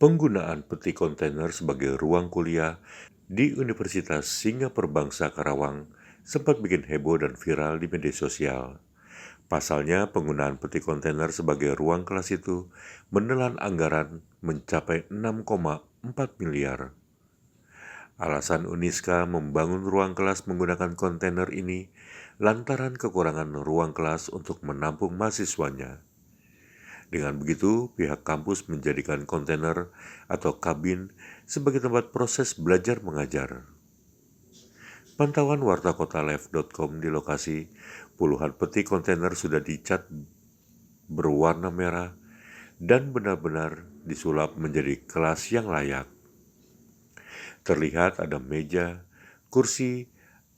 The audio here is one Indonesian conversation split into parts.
Penggunaan peti kontainer sebagai ruang kuliah di Universitas Singapura Bangsa Karawang sempat bikin heboh dan viral di media sosial. Pasalnya, penggunaan peti kontainer sebagai ruang kelas itu menelan anggaran mencapai 6,4 miliar. Alasan Uniska membangun ruang kelas menggunakan kontainer ini lantaran kekurangan ruang kelas untuk menampung mahasiswanya. Dengan begitu, pihak kampus menjadikan kontainer atau kabin sebagai tempat proses belajar mengajar. Pantauan wartakotalive.com di lokasi, puluhan peti kontainer sudah dicat berwarna merah dan benar-benar disulap menjadi kelas yang layak. Terlihat ada meja, kursi,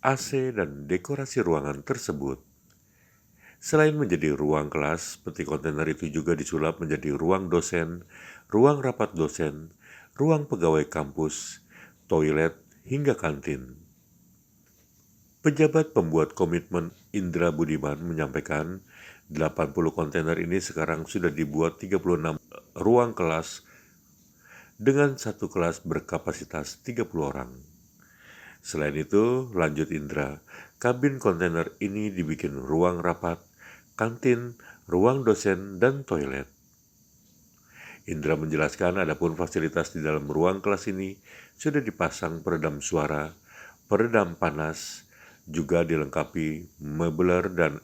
AC, dan dekorasi ruangan tersebut. Selain menjadi ruang kelas, peti kontainer itu juga disulap menjadi ruang dosen, ruang rapat dosen, ruang pegawai kampus, toilet, hingga kantin. Pejabat pembuat komitmen Indra Budiman menyampaikan 80 kontainer ini sekarang sudah dibuat 36 ruang kelas dengan satu kelas berkapasitas 30 orang. Selain itu, lanjut Indra, kabin kontainer ini dibikin ruang rapat, kantin, ruang dosen, dan toilet. Indra menjelaskan adapun fasilitas di dalam ruang kelas ini sudah dipasang peredam suara, peredam panas, juga dilengkapi mebeler dan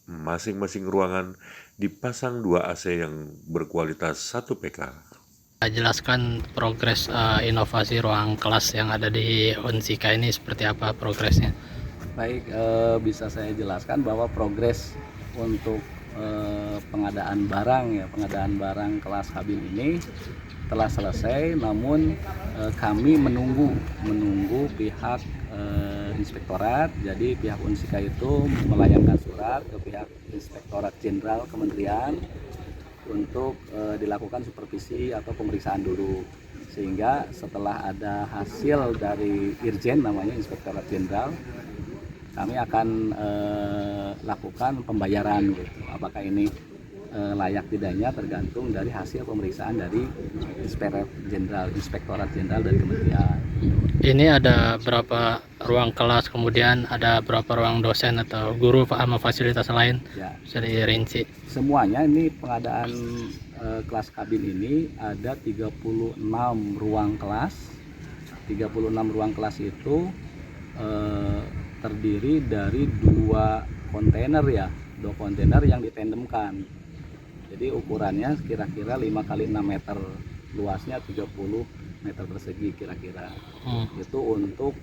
masing-masing ruangan dipasang 2 AC yang berkualitas 1 PK. Jelaskan progres inovasi ruang kelas yang ada di Unsika ini seperti apa progresnya? Baik, bisa saya jelaskan bahwa progres untuk pengadaan barang kelas kabin ini telah selesai, namun kami menunggu pihak inspektorat. Jadi pihak Unsika itu melayangkan surat ke pihak Inspektorat Jenderal Kementerian untuk dilakukan supervisi atau pemeriksaan dulu, sehingga setelah ada hasil dari Irjen, namanya Inspektorat Jenderal, kami akan lakukan pembayaran gitu. Apakah ini layak tidaknya tergantung dari hasil pemeriksaan dari Inspektorat Jenderal dari Kementerian. Ini ada berapa ruang kelas, kemudian ada berapa ruang dosen atau guru sama fasilitas lain? Ya, bisa dirinci. Semuanya ini pengadaan kelas kabin ini ada 36 ruang kelas. 36 ruang kelas itu terdiri dari 2 kontainer yang ditandemkan. Jadi ukurannya kira-kira 5 x 6 meter, luasnya 30 meter persegi kira-kira. Itu untuk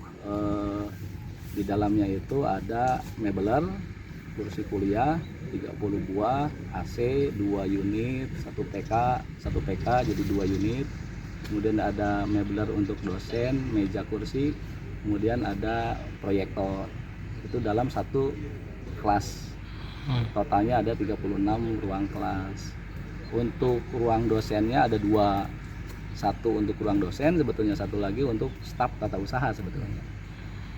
di dalamnya itu ada mebeler, kursi kuliah 30 buah, AC 2 unit, 1 PK jadi 2 unit. Kemudian ada mebeler untuk dosen, meja kursi, kemudian ada proyektor. Itu dalam satu kelas. Totalnya ada 36 ruang kelas. Untuk ruang dosennya ada 2. Satu untuk ruang dosen, sebetulnya satu lagi untuk staf tata usaha sebetulnya.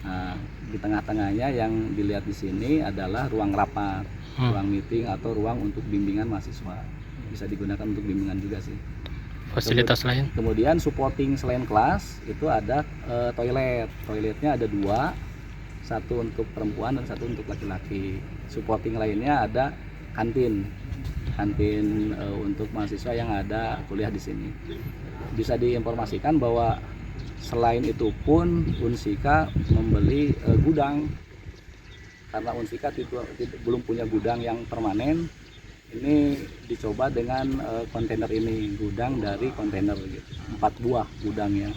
Nah, di tengah-tengahnya yang dilihat di sini adalah ruang rapat, ruang meeting atau ruang untuk bimbingan mahasiswa. Bisa digunakan untuk bimbingan juga sih. Fasilitas lain? Kemudian supporting selain kelas itu ada toilet. Toiletnya ada 2, satu untuk perempuan dan satu untuk laki-laki. Supporting lainnya ada kantin untuk mahasiswa yang ada kuliah di sini. Bisa diinformasikan bahwa selain itu pun Unsika membeli gudang, karena Unsika belum punya gudang yang permanen. Ini dicoba dengan kontainer ini, gudang dari kontainer gitu. 4 buah gudangnya.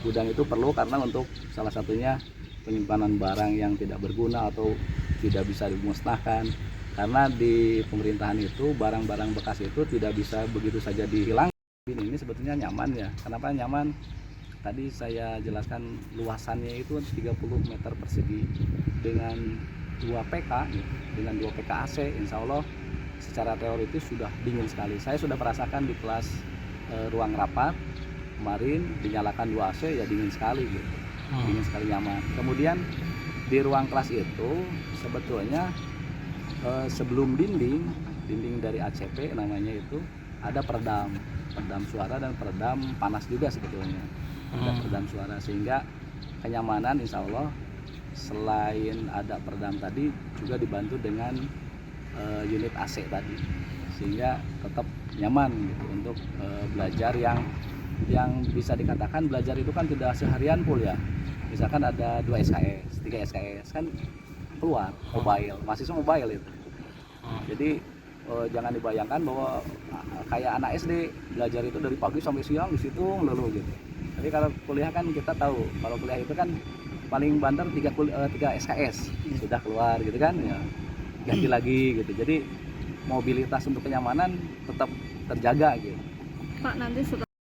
Gudang itu perlu karena untuk salah satunya penyimpanan barang yang tidak berguna atau tidak bisa dimusnahkan. Karena di pemerintahan itu barang-barang bekas itu tidak bisa begitu saja dihilangkan. Ini sebetulnya nyaman ya. Kenapa nyaman? Tadi saya jelaskan luasannya itu 30 meter persegi dengan 2 PK, dengan 2 PK AC, insya Allah secara teoritis sudah dingin sekali. Saya sudah merasakan di kelas ruang rapat kemarin dinyalakan 2 AC ya dingin sekali gitu. Dingin sekali, nyaman. Kemudian di ruang kelas itu sebetulnya sebelum dinding dari ACP namanya itu ada peredam. peredam suara dan peredam panas juga sebetulnya. Ada peredam suara, sehingga kenyamanan insya Allah selain ada peredam tadi juga dibantu dengan unit AC tadi, sehingga tetap nyaman gitu untuk belajar yang bisa dikatakan belajar itu kan tidak seharian full ya. Misalkan ada 2 SKS, 3 SKS kan keluar mobile, mahasiswa mobile itu. Jadi jangan dibayangkan bahwa kayak anak SD belajar itu dari pagi sampai siang di situ melulu gitu. Tapi kalau kuliah kan kita tahu, kalau kuliah itu kan paling banter 3 SKS sudah keluar gitu kan ya, ganti lagi gitu. Jadi mobilitas untuk kenyamanan tetap terjaga gitu. Pak, nanti setelah